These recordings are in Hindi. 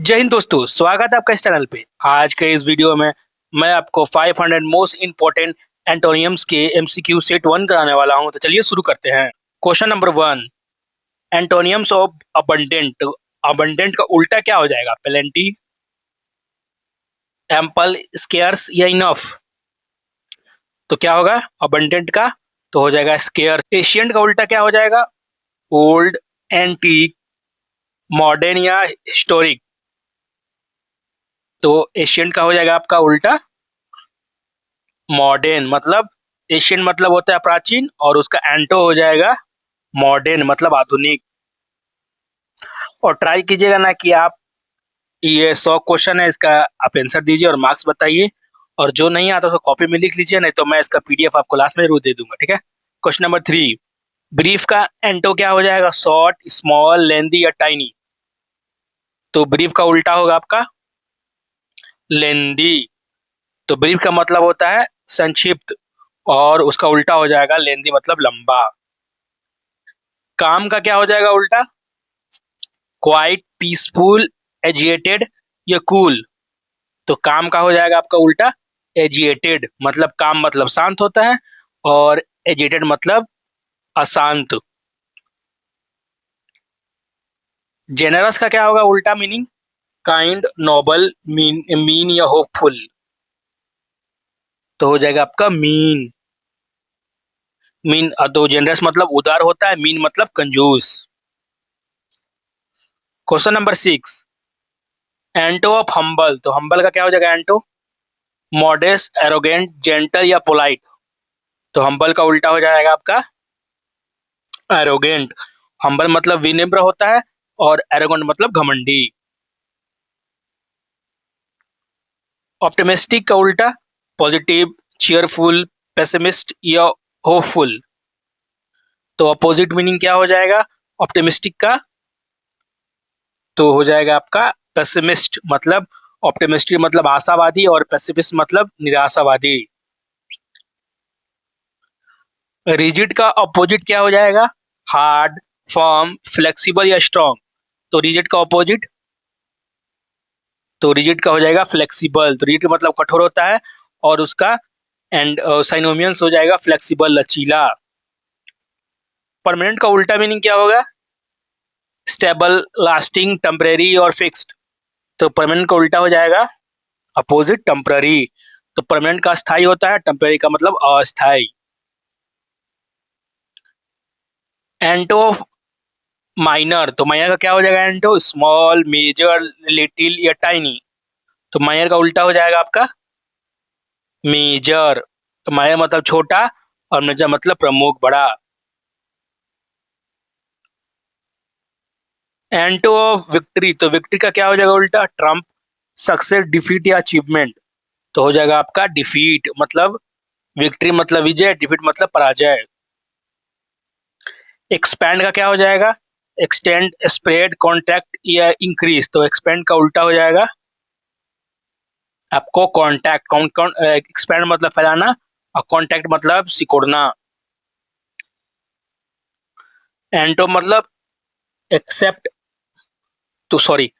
जय हिंद दोस्तों, स्वागत है आपका इस चैनल पे। आज के इस वीडियो में मैं आपको 500 मोस्ट इंपॉर्टेंट एंटोनियम्स के एमसीक्यू सेट 1 कराने वाला हूं। तो चलिए शुरू करते हैं। Question number 1, एंटोनियम्स of abundant. Abundant का उल्टा क्या हो जाएगा? प्लेंटी, एम्पल, स्केयर्स या इनफ? तो क्या होगा अबंडेंट का? तो हो जाएगा स्केयर्स। एशियंट का उल्टा क्या हो जाएगा? ओल्ड, एंटीक, मॉडर्न या हिस्टोरिक? तो एशियंट का हो जाएगा आपका उल्टा मॉडर्न। मतलब एशियन मतलब होता है प्राचीन और उसका एंटो हो जाएगा मॉडर्न मतलब आधुनिक। और ट्राई कीजिएगा ना कि आप ये 100 क्वेश्चन है, इसका आप आंसर दीजिए और मार्क्स बताइए। और जो नहीं आता तो कॉपी में लिख लीजिए, नहीं तो मैं इसका पीडीएफ आपको लास्ट में जरूर दे दूंगा। ठीक है। क्वेश्चन नंबर 3, ब्रीफ का एंटो क्या हो जाएगा? शॉर्ट, स्मॉल, लेंदी या टाइनी? तो ब्रीफ का उल्टा होगा आपका लेंदी। तो ब्रीफ का मतलब होता है संक्षिप्त और उसका उल्टा हो जाएगा लेंदी मतलब लंबा। काम का क्या हो जाएगा उल्टा? क्वाइट, पीसफुल, एजिएटेड या कूल? तो काम का हो जाएगा आपका उल्टा एजिएटेड। मतलब काम मतलब शांत होता है और एजिएटेड मतलब अशांत। जेनरस का क्या होगा उल्टा मीनिंग? काइंड, नोबल, मीन या होपफुल? तो हो जाएगा आपका मीन। मीन तो जेनरस मतलब उदार होता है, मीन मतलब कंजूस। Question number 6, antonym of humble. तो हम्बल का क्या हो जाएगा एंटो? मॉडेस्ट, एरोगेंट, जेंटल या पोलाइट? तो हम्बल का उल्टा हो जाएगा आपका एरोगेंट। हम्बल मतलब विनम्र होता है और एरोगेंट मतलब घमंडी। ऑप्टिमिस्टिक का उल्टा? पॉजिटिव, चीयरफुल, पेसिमिस्ट या होपफुल? तो अपोजिट मीनिंग क्या हो जाएगा ऑप्टिमिस्टिक का? तो हो जाएगा आपका पेसिमिस्ट। मतलब ऑप्टिमिस्टिक मतलब आशावादी और पेसिमिस्ट मतलब निराशावादी। रिजिड का अपोजिट क्या हो जाएगा? हार्ड, फर्म, फ्लेक्सिबल या स्ट्रॉन्ग? तो रिजिड का अपोजिट? तो रिजिड का हो जाएगा फ्लेक्सिबल। तो रिजिड मतलब कठोर होता है और उसका एंड साइनोमियंस हो जाएगा फ्लेक्सिबल, लचीला। परमानेंट का उल्टा मीनिंग क्या होगा? स्टेबल, लास्टिंग, टेम्परेरी और फिक्स्ड? तो परमानेंट का उल्टा हो जाएगा अपोजिट टेम्पररी। तो परमानेंट का स्थायी होता है, टेम्पररी का मतलब अस्थायी। एंटो ऑफ माइनर। तो माइनर का क्या हो जाएगा एंटो? स्मॉल, मेजर, लिटिल या टाइनी? तो माइनर का उल्टा हो जाएगा आपका मेजर। तो माइनर मतलब छोटा और मेजर मतलब प्रमुख, बड़ा। एंटो ऑफ विक्ट्री। तो विक्ट्री का क्या हो जाएगा उल्टा? ट्रम्प, सक्सेस, डिफीट या अचीवमेंट? तो हो जाएगा आपका डिफीट। मतलब विक्ट्री मतलब विजय, डिफीट मतलब पराजय। एक्सपैंड का क्या हो जाएगा? एक्सटेंड, स्प्रेड, कॉन्ट्रैक्ट या इंक्रीज? तो एक्सपैंड का उल्टा हो जाएगा आपको कॉन्टैक्ट। एक्सपैंड मतलब फैलाना और कॉन्टैक्ट मतलब सिकोड़ना। एंटो मतलब एक्सेप्ट, तो सॉरी,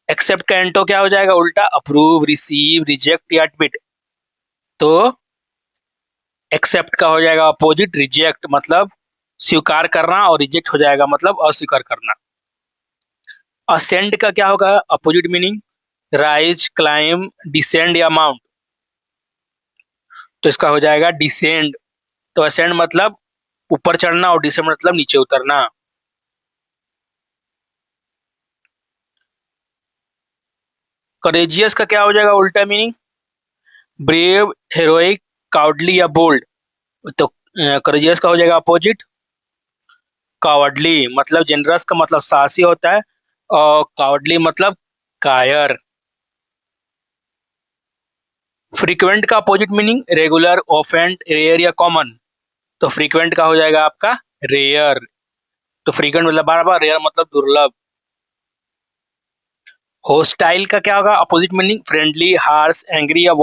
एक्सेप्ट का एंटो क्या हो जाएगा उल्टा? अप्रूव, रिसीव, रिजेक्ट या एडमिट? तो एक्सेप्ट का हो जाएगा अपोजिट रिजेक्ट। मतलब स्वीकार करना और रिजेक्ट हो जाएगा मतलब अस्वीकार करना। असेंड का क्या होगा opposite meaning? Rise, climb, descend या माउंट? तो इसका हो जाएगा डिसेंड। तो असेंड मतलब ऊपर चढ़ना और डिसेंड मतलब नीचे उतरना। करेजियस का क्या हो जाएगा उल्टा मीनिंग? ब्रेव, हेरोइक, काउडली या बोल्ड? तो करेजियस का हो जाएगा अपोजिट कावर्डली। मतलब जेनरस का मतलब साहसी होता है और कावर्डली मतलब कायर। फ्रीक्वेंट का opposite meaning? Regular, offend, rare या कॉमन? तो फ्रीक्वेंट का हो जाएगा आपका रेयर। तो फ्रीक्वेंट मतलब बार बार, रेयर मतलब दुर्लभ। होस्टाइल का क्या होगा opposite meaning? Friendly, harsh, angry या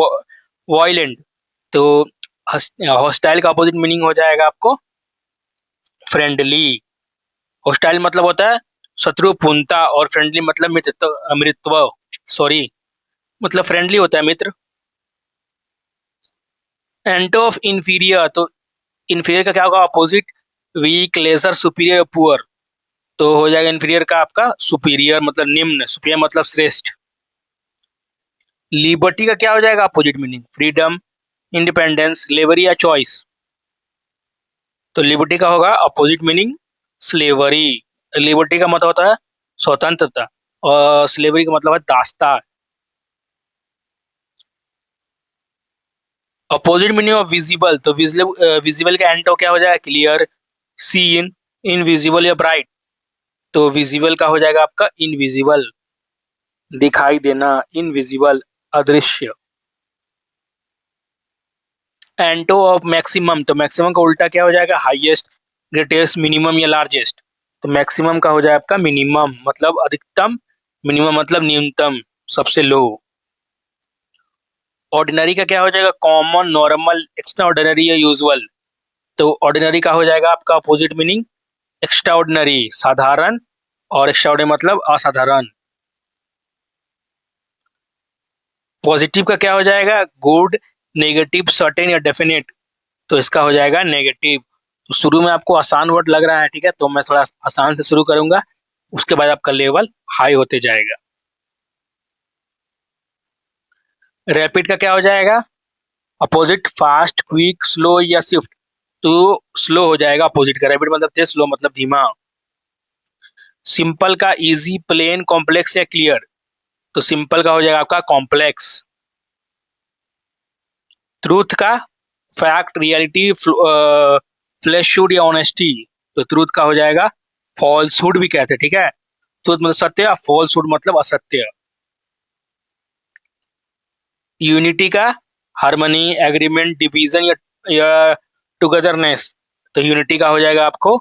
वायलेंट? तो होस्टाइल का अपोजिट मीनिंग हो जाएगा आपको फ्रेंडली। होस्टाइल मतलब होता है शत्रुपूर्णता, और फ्रेंडली मतलब मित्रत्व, सॉरी, मतलब फ्रेंडली होता है मित्र। एंटो ऑफ इंफीरियर, तो इंफीरियर का क्या होगा opposite? Weak, lesser, superior, poor. तो हो जाएगा इंफीरियर का आपका सुपीरियर मतलब निम्न, सुपीरियर मतलब श्रेष्ठ। लिबर्टी का क्या हो जाएगा अपोजिट मीनिंग? फ्रीडम, इंडिपेंडेंस, लेबरी या चॉइस। तो लिबर्टी का होगा अपोजिट मीनिंग स्लेवरी। लिबर्टी का मतलब होता है स्वतंत्रता, और स्लेवरी का मतलब है दासता। अपोजिट मीनिंग ऑफ विजिबल, तो विजिबल का एंटो क्या हो जाएगा? क्लियर, सीन, इनविजिबल या ब्राइट। तो विजिबल का हो जाएगा आपका इनविजिबल, दिखाई देना, इनविजिबल, अदृश्य। एंटो ऑफ मैक्सिमम, तो मैक्सिमम का उल्टा क्या हो जाएगा? हाईएस्ट, ग्रेटेस्ट, मिनिमम या लार्जेस्ट। तो मैक्सिमम का हो जाए आपका मिनिमम मतलब अधिकतम, मिनिमम मतलब न्यूनतम, सबसे लो। ऑर्डिनरी का क्या हो जाएगा? कॉमन, नॉर्मल, एक्स्ट्रा ऑर्डिनरी या यूजुअल। तो ऑर्डिनरी का हो जाएगा आपका अपोजिट मीनिंग एक्स्ट्रा ऑर्डिनरी, साधारण, और एक्स्ट्रा ऑर्डिनरी मतलब असाधारण। पॉजिटिव का क्या हो जाएगा? गुड, नेगेटिव, सर्टेन या डेफिनेट। तो इसका हो जाएगा नेगेटिव। तो शुरू में आपको आसान वर्ड लग रहा है, ठीक है, तो मैं थोड़ा आसान से शुरू करूंगा, उसके बाद आपका लेवल हाई होते जाएगा। रैपिड का क्या हो जाएगा अपोजिट? फास्ट, क्विक, स्लो या स्विफ्ट। तो स्लो हो जाएगा अपोजिट का, रैपिड मतलब तेज, स्लो मतलब धीमा। सिंपल का इजी, प्लेन, कॉम्प्लेक्स या क्लियर। तो सिंपल का हो जाएगा आपका कॉम्प्लेक्स। ट्रूथ का फैक्ट, रियलिटी, फ्लैशहुड या ऑनेस्टी। तो ट्रूथ का हो जाएगा फॉल्सहुड भी कहते हैं, ठीक है। ट्रूथ मतलब सत्य, फॉल्सहुड मतलब असत्य। यूनिटी का हार्मनी, एग्रीमेंट, डिवीजन या टुगेदरनेस। तो यूनिटी का हो जाएगा आपको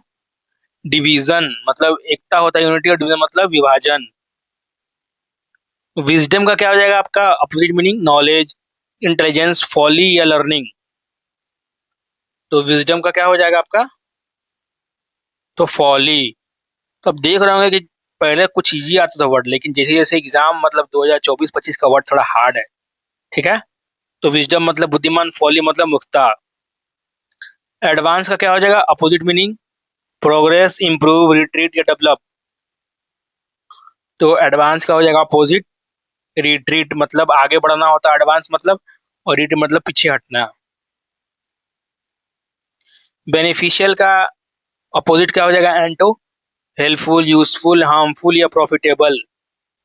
डिवीजन, मतलब एकता होता है यूनिटी, और डिवीजन मतलब विभाजन। विजडम का क्या हो जाएगा आपका opposite meaning? Knowledge, intelligence, folly या लर्निंग। तो विजडम का क्या हो जाएगा आपका? तो फॉली। तो अब देख रहे होंगे कि पहले कुछ इजी आता था वर्ड, लेकिन जैसे जैसे एग्जाम मतलब 2024-25 का वर्ड थोड़ा हार्ड है, ठीक है। तो विजडम मतलब बुद्धिमान, फॉली मतलब मुक्ता। एडवांस का क्या हो जाएगा opposite meaning? Progress, improve, retreat या डेवलप। तो एडवांस का हो जाएगा अपोजिट रिट्रीट, मतलब आगे बढ़ना होता है एडवांस मतलब, और रिट्रीट मतलब पीछे हटना। बेनिफिशियल का अपोजिट क्या हो जाएगा? एंटो, हेल्पफुल, यूजफुल, हार्मफुल या प्रॉफिटेबल।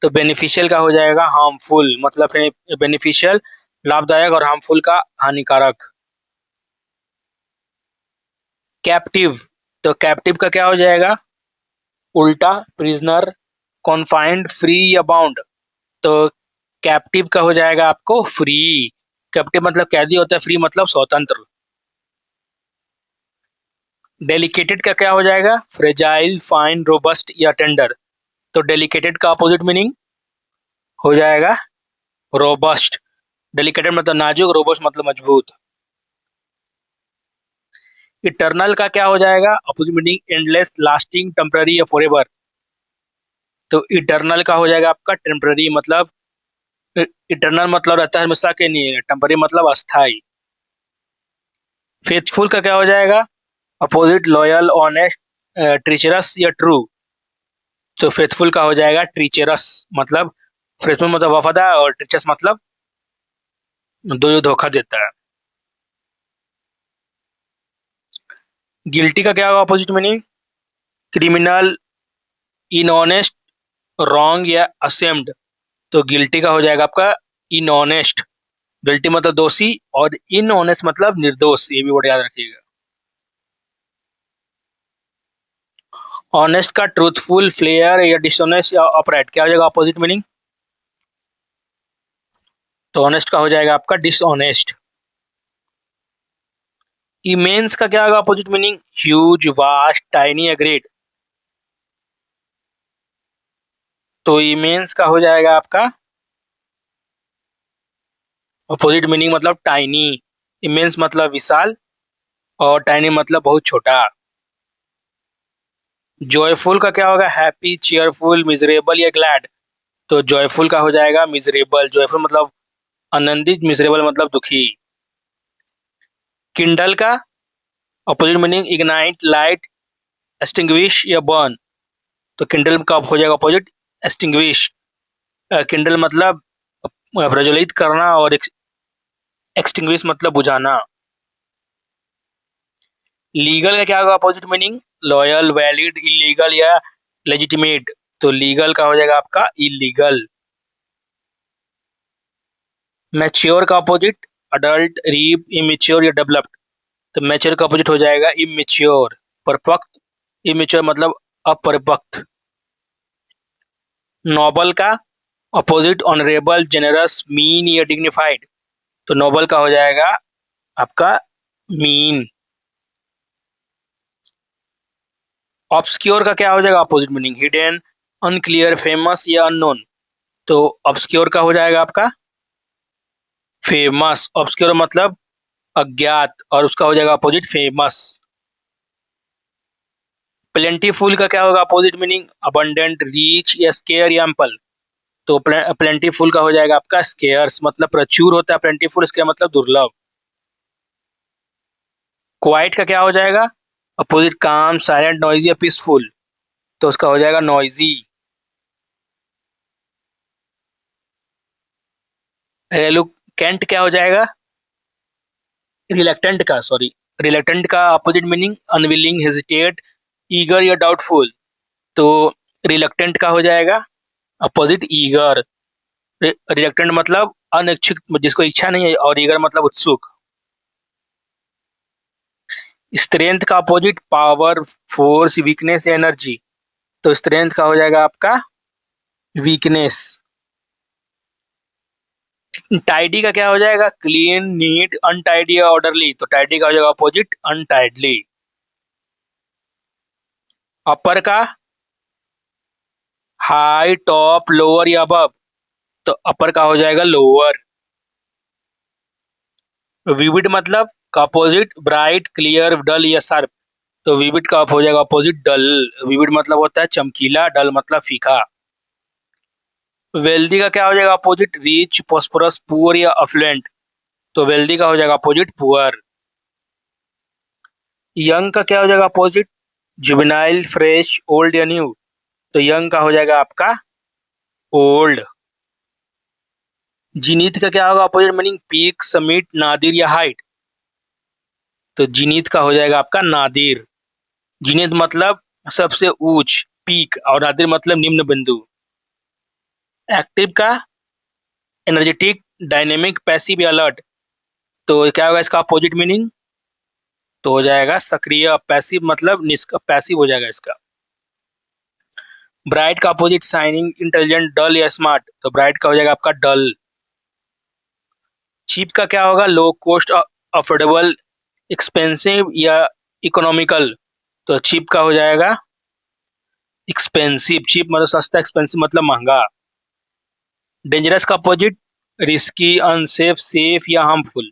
तो बेनिफिशियल का हो जाएगा हार्मफुल, मतलब बेनिफिशियल लाभदायक, और हार्मफुल का हानिकारक। कैप्टिव, तो कैप्टिव का क्या हो जाएगा? उल्टा, प्रिजनर, कॉन्फाइंड, फ्री या बाउंड। तो कैप्टिव का हो जाएगा आपको फ्री। कैप्टिव मतलब कैदी होता है, फ्री मतलब स्वतंत्र। डेलिकेटेड का क्या हो जाएगा? फ्रेजाइल, फाइन, रोबस्ट या टेंडर। तो डेलिकेटेड का अपोजिट मीनिंग हो जाएगा रोबस्ट। डेलिकेटेड मतलब नाजुक, रोबस्ट मतलब मजबूत। इटर्नल का क्या हो जाएगा opposite meaning? Endless, lasting, temporary या फॉरएवर। तो इटर्नल का हो जाएगा आपका टेम्पररी, मतलब इटर्नल मतलब रहता है हमेशा के लिए, टेम्पररी मतलब अस्थाई। फेथफुल का क्या हो जाएगा अपोजिट? लॉयल, ऑनेस्ट, ट्रीचरस या ट्रू। तो फेथफुल का हो जाएगा ट्रीचरस, मतलब फेथफुल मतलब वफादार, और ट्रीचरस मतलब जो धोखा देता है। गिल्टी का क्या होगा अपोजिट मीनिंग? क्रिमिनल, इनऑनेस्ट, रॉन्ग या असेम्ड। तो गिल्टी का हो जाएगा आपका इनऑनेस्ट। गिल्टी मतलब दोषी, और इनऑनेस्ट मतलब निर्दोष, ये भी वर्ड याद रखिएगा। ऑनेस्ट का ट्रूथफुल, फ्लेयर या डिसऑनेस्ट या अपराइट, क्या हो जाएगा अपोजिट मीनिंग? तो ऑनेस्ट का हो जाएगा आपका डिसऑनेस्ट। इमेंस का क्या होगा opposite meaning? Huge, vast, tiny या ग्रेट। तो इमेंस का हो जाएगा आपका अपोजिट मीनिंग मतलब टाइनी। इमेंस मतलब विशाल, और टाइनी मतलब बहुत छोटा। जॉयफुल का क्या होगा? हैप्पी, चीयरफुल, मिजरेबल या ग्लैड। तो जॉयफुल का हो जाएगा मिजरेबल। जॉयफुल मतलब आनंदित, मिजरेबल मतलब दुखी। किंडल का opposite meaning ignite, light, extinguish या बर्न। तो किंडल का हो जाएगा अपोजिट एक्सटिंग्विश। किंडल मतलब प्रज्वलित करना और एक्सटिंग्विश मतलब बुझाना। लीगल का क्या होगा opposite meaning? Loyal, valid, illegal या लेजिटिमेट। तो लीगल का हो जाएगा आपका इलीगल। मैच्योर का अपोजिट अडल्ट, रीप, इमेच्योर या डेवलप्ड। तो मैच्योर का अपोजिट हो जाएगा इमेच्योर। परिपक्व, इमेच्योर मतलब अपरिपक्व। नोबल का अपोजिट ऑनरेबल, जेनरस, मीन या डिग्निफाइड। तो नोबल का हो जाएगा आपका मीन। ऑब्सक्योर का क्या हो जाएगा opposite meaning? Hidden, unclear, famous या अननोन। तो ऑब्सक्योर का हो जाएगा आपका फेमस। ऑब्सक्योर मतलब अज्ञात और उसका हो जाएगा अपोजिट फेमस। प्लेंटीफुल का क्या होगा अपोजिट मीनिंग? अबंडेंट, रिच या स्केयर या एम्पल। तो प्लेंटीफुल का हो जाएगा आपका स्केयर्स मतलब प्रचुर होता है प्लेंटीफुल, इसका मतलब दुर्लभ। क्वाइट का क्या हो जाएगा अपोजिट? काम, साइलेंट, नॉइजी या पीसफुल। तो उसका हो जाएगा नॉइजी। रेलुकेंट क्या हो जाएगा? रिलेक्टेंट का, सॉरी, रिलेक्टेंट का opposite meaning unwilling, hesitate, eager या डाउटफुल। तो रिलेक्टेंट का हो जाएगा अपोजिट ईगर। रिलेक्टेंट मतलब अनिच्छुक, जिसको इच्छा नहीं है, और ईगर मतलब उत्सुक। स्ट्रेंथ का अपोजिट पावर, फोर्स, वीकनेस या एनर्जी। तो स्ट्रेंथ का हो जाएगा आपका वीकनेस। टाइडी का क्या हो जाएगा? क्लीन, नीट, अनटाइडी या ऑर्डरली। तो टाइडी का हो जाएगा अपोजिट अनटाइडली। अपर का हाई, टॉप, लोअर या अबव। तो अपर का हो जाएगा लोअर। विविड मतलब का अपोजिट ब्राइट, क्लियर, डल या शार्प। तो विविड का हो जाएगा अपोजिट डल। विविड मतलब होता है चमकीला, डल मतलब फीका। वेल्दी का क्या हो जाएगा अपोजिट? रिच, प्रॉस्परस, पुअर या अफ्लुएंट। तो वेल्दी का हो जाएगा अपोजिट पुअर। यंग का क्या हो जाएगा अपोजिट? जुवेनाइल, फ्रेश, ओल्ड या न्यू। तो यंग का हो जाएगा आपका ओल्ड। जीनीत का क्या होगा opposite meaning? Peak, summit, Nadir या हाइट। तो जीनीत का हो जाएगा आपका नादिर। जीनीत मतलब सबसे ऊंच, पीक, और नादिर मतलब निम्न बिंदु। एक्टिव का एनर्जेटिक, डायनेमिक, पैसिव या अलर्ट। तो क्या होगा इसका अपोजिट मीनिंग? तो हो जाएगा सक्रिय। पैसिव मतलब पैसिव हो जाएगा इसका। ब्राइट का अपोजिट शाइनिंग, इंटेलिजेंट, डल या स्मार्ट। तो ब्राइट का हो जाएगा आपका डल। चीप का क्या होगा? लो कॉस्ट, अफोर्डेबल, एक्सपेंसिव या इकोनॉमिकल। तो चीप का हो जाएगा एक्सपेंसिव। चीप मतलब सस्ता, एक्सपेंसिव मतलब महंगा। डेंजरस का अपोजिट रिस्की, अनसेफ, सेफ या हार्मफुल।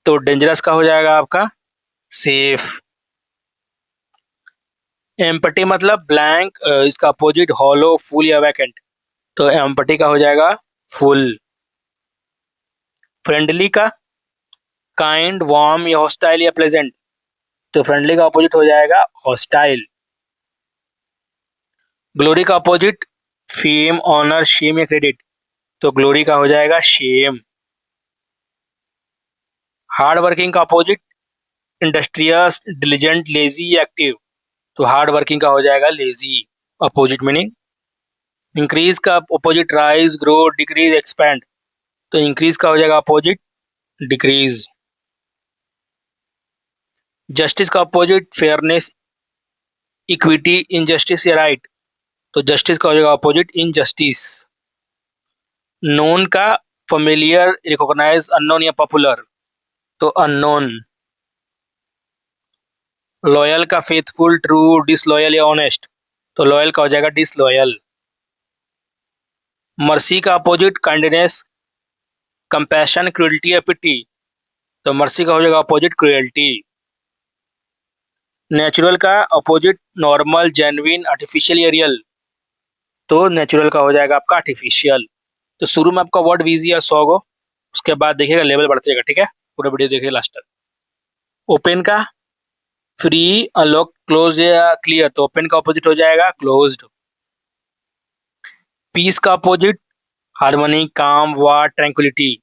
तो डेंजरस का हो जाएगा आपका सेफ। एम्पटी मतलब ब्लैंक, इसका अपोजिट हॉलो, फुल या वैकेंट। तो एम्पटी का हो जाएगा फुल। फ्रेंडली का काइंड, वार्म या हॉस्टाइल या प्लेजेंट। तो फ्रेंडली का अपोजिट हो जाएगा हॉस्टाइल। ग्लोरी का अपोजिट फेम, ऑनर, शेम या क्रेडिट। तो ग्लोरी का हो जाएगा शेम। हार्ड वर्किंग का अपोजिट इंडस्ट्रियस, डिलीजेंट, लेजी या एक्टिव। तो हार्ड वर्किंग का हो जाएगा लेजी, अपोजिट मीनिंग। इंक्रीज का opposite rise, grow, decrease, expand. तो इंक्रीज का हो जाएगा अपोजिट डिक्रीज। जस्टिस का अपोजिट फेयरनेस, इक्विटी, इनजस्टिस या राइट। तो जस्टिस का हो जाएगा अपोजिट इनजस्टिस। नोन का फेमिलियर, रिकॉग्नाइज, अननोन या पॉपुलर। तो अननोन। लॉयल का फेथफुल, ट्रू, डिसलॉयल या ऑनेस्ट। तो लॉयल का हो जाएगा डिसलॉयल। मर्सी का अपोजिट काइंडनेस, कंपैशन, क्रुएल्टी या पिटी। तो मर्सी का हो जाएगा अपोजिट क्रुएल्टी। नेचुरल का अपोजिट नॉर्मल, जेन्युइन, आर्टिफिशियल या रियल। तो नेचुरल का हो जाएगा आपका आर्टिफिशियल। तो शुरू में आपका वर्ड वीजी या 100 गो, उसके बाद देखिएगा लेवल बढ़ जाएगा। ठीक है, पूरा वीडियो देखिए लास्ट तक। ओपन का फ्री, अनलॉक, क्लोज या क्लियर, तो ओपन का अपोजिट हो जाएगा क्लोज्ड। पीस का अपोजिट हार्मनी, काम, वार, ट्रैंक्विलिटी,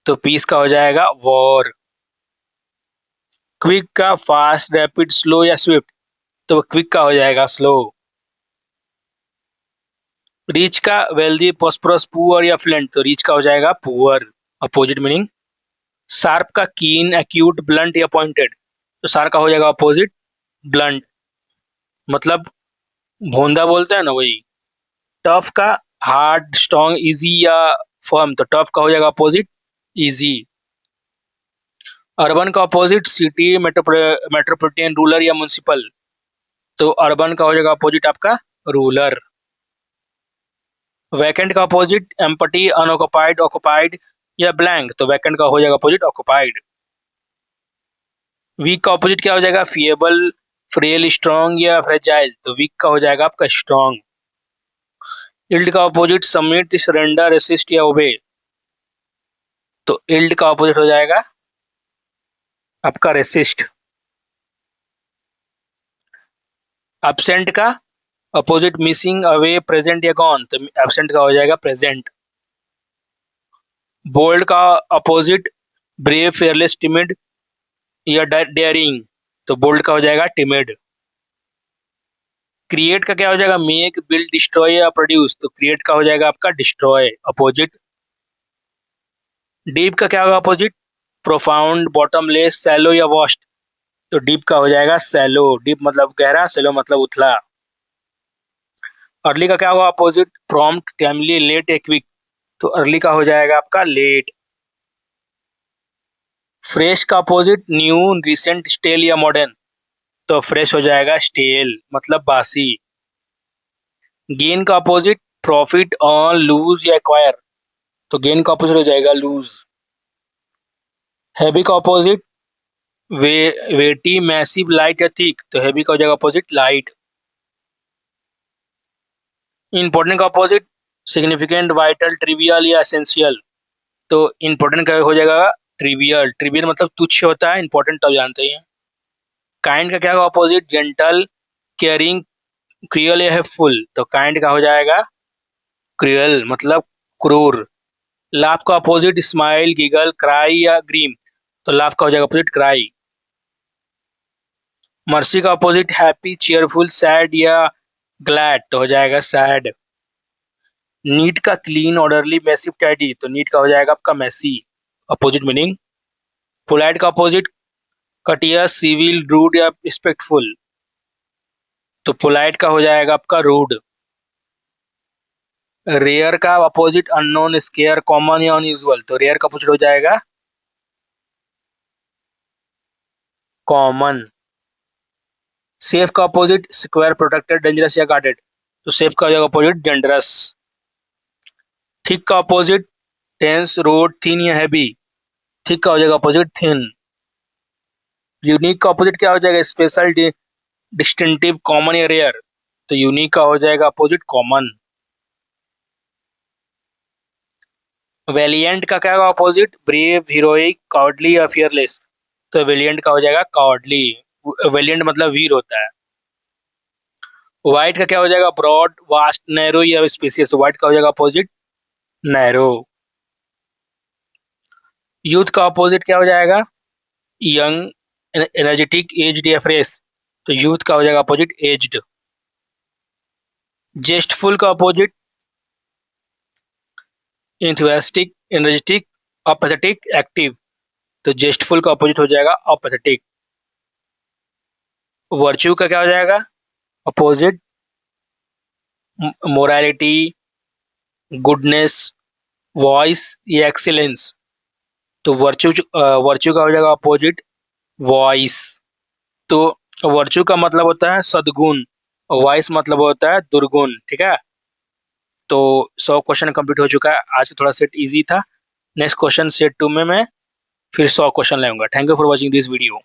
तो पीस का हो जाएगा वॉर। क्विक का फास्ट, रैपिड, स्लो या स्विफ्ट, तो क्विक का हो जाएगा स्लो। रिच का वेल्दी, प्रॉस्परस, पुअर या फ्लुएंट, तो रिच का हो जाएगा पुअर, अपोजिट मीनिंग। शार्प का कीन, एक्यूट, ब्लंट या पॉइंटेड, तो शार्प का हो जाएगा अपोजिट ब्लंट, मतलब भोंदा बोलते हैं ना वही। टफ का हार्ड, स्ट्रॉन्ग, इजी या फर्म, तो टफ का हो जाएगा अपोजिट इजी। अर्बन का अपोजिट सिटी, मेट्रोपोलिटन, रूरल या म्युनिसिपल, तो अर्बन का हो जाएगा अपोजिट आपका रूरल। वैकेंट का अपोजिट एम्प्टी, अनऑक्युपाइड, ऑक्युपाइड या ब्लैंक, तो वैकेंट का हो जाएगा अपोजिट ऑक्युपाइड। वीक का अपोजिट क्या हो जाएगा फिएबल, फ्रेल, स्ट्रॉन्ग या फ्रेजाइल, तो वीक का हो जाएगा आपका स्ट्रॉन्ग। इल्ड का अपोजिट सबमिट, सरेंडर, रेसिस्ट या ओबे, तो इल्ड का अपोजिट हो जाएगा आपका रेसिस्ट। एब्सेंट का अपोजिट मिसिंग, अवे, प्रेजेंट या गॉन, तो एब्सेंट का हो जाएगा प्रेजेंट। बोल्ड का अपोजिट ब्रेव, फेयरलेस, टिमिड या डेयरिंग, तो बोल्ड का हो जाएगा टिमिड। क्रिएट का क्या हो जाएगा मेक, बिल्ड, डिस्ट्रॉय या प्रोड्यूस, तो क्रिएट का हो जाएगा आपका डिस्ट्रॉय, अपोजिट। डीप का क्या होगा अपोजिट प्रोफाउंड, बॉटमलेस, सैलो या वॉस्ट, तो डीप का हो जाएगा सैलो, डीप मतलब गहरा, सैलो मतलब उथला। अर्ली का क्या होगा अपोजिट प्रॉम्प्ट, टाइमली, लेट या क्विक, तो अर्ली का हो जाएगा आपका लेट। फ्रेश का अपोजिट न्यू, रिसेंट, स्टेल या मॉडर्न, तो फ्रेश हो जाएगा स्टेल मतलब बासी। गेन का अपोजिट प्रॉफिट, ऑन, लूज या एक्वायर, तो गेन का अपोजिट हो जाएगा लूज। हैवी का अपोजिट वेटी, मैसिव, लाइट या थिक, तो हैवी का हो जाएगा अपोजिट लाइट। इंपॉर्टेंट का अपोजिट सिग्निफिकेंट, वाइटल, ट्रिवियल या एसेंशियल, तो इंपॉर्टेंट का हो जाएगा ट्रिवियल, ट्रिवियल मतलब तुच्छ होता है, इंपॉर्टेंट तो आप जानते ही हैं। काइंड का क्या होगा अपोजिट जेंटल, केयरिंग, क्रियल या हेल्पफुल, तो काइंड का हो जाएगा क्रियल मतलब क्रूर। लाफ का अपोजिट स्माइल, गिगल, क्राई या ग्रीम, तो लाफ का हो जाएगा अपोजिट क्राई। मर्सी का अपोजिट हैप्पी, चीयरफुल, सैड या ग्लैड, तो हो जाएगा सैड। नीट का क्लीन, ऑर्डरली, मैसिव, टाइडी, तो नीट का हो जाएगा आपका मैसी, अपोजिट मीनिंग। पोलाइट का अपोजिट कटियस, सिविल, रूड या रिस्पेक्टफुल, तो पोलाइट का हो जाएगा आपका रूड। रेयर का अपोजिट अननोन, स्केयर, कॉमन या अनयूजुअल, तो रेयर का अपोजिट हो जाएगा कॉमन। सेफ का अपोजिट स्क्वायर, प्रोटेक्टेड, डेंजरस या गार्डेड, तो सेफ का हो जाएगा अपोजिट डेंजरस। थिक का अपोजिट टेंस, रोड, थिन या हैवी, थिक का हो जाएगा अपोजिट थिन। यूनिक का अपोजिट क्या हो जाएगा स्पेशल, डिस्टिंक्टिव, कॉमन या रेयर, तो यूनिक का हो जाएगा अपोजिट कॉमन। वेलिएंट का क्या होगा अपोजिट ब्रेव, हीरोइक, कावर्डली या फियरलेस, तो वेलिएंट का हो जाएगा कावर्डली, वेलिएंट मतलब वीर होता है। वाइट का क्या हो जाएगा ब्रॉड, वास्ट, नैरो या स्पेसियस, वाइट का हो जाएगा अपोजिट नैरो। यूथ का अपोजिट क्या हो जाएगा यंग, एनर्जेटिक, एज्ड या फ्रेश, तो यूथ का हो जाएगा अपोजिट एज्ड। जेस्टफुल का अपोजिट इंथुसियास्टिक, एनर्जेटिक, अपेथेटिक, एक्टिव, तो जेस्टफुल का अपोजिट हो जाएगा अपेथेटिक। वर्च्यू का क्या हो जाएगा अपोजिट मोरालिटी, गुडनेस, वॉइस या एक्सीलेंस, तो वर्च्यू का हो जाएगा अपोजिट वॉइस। तो वर्च्यू का मतलब होता है सद्गुण, वॉइस मतलब होता है दुर्गुण। ठीक है, तो 100 क्वेश्चन कंप्लीट हो चुका है। आज थोड़ा सेट इजी था, नेक्स्ट क्वेश्चन सेट 2 में मैं फिर 100 क्वेश्चन लाऊंगा। Thank you for watching this video.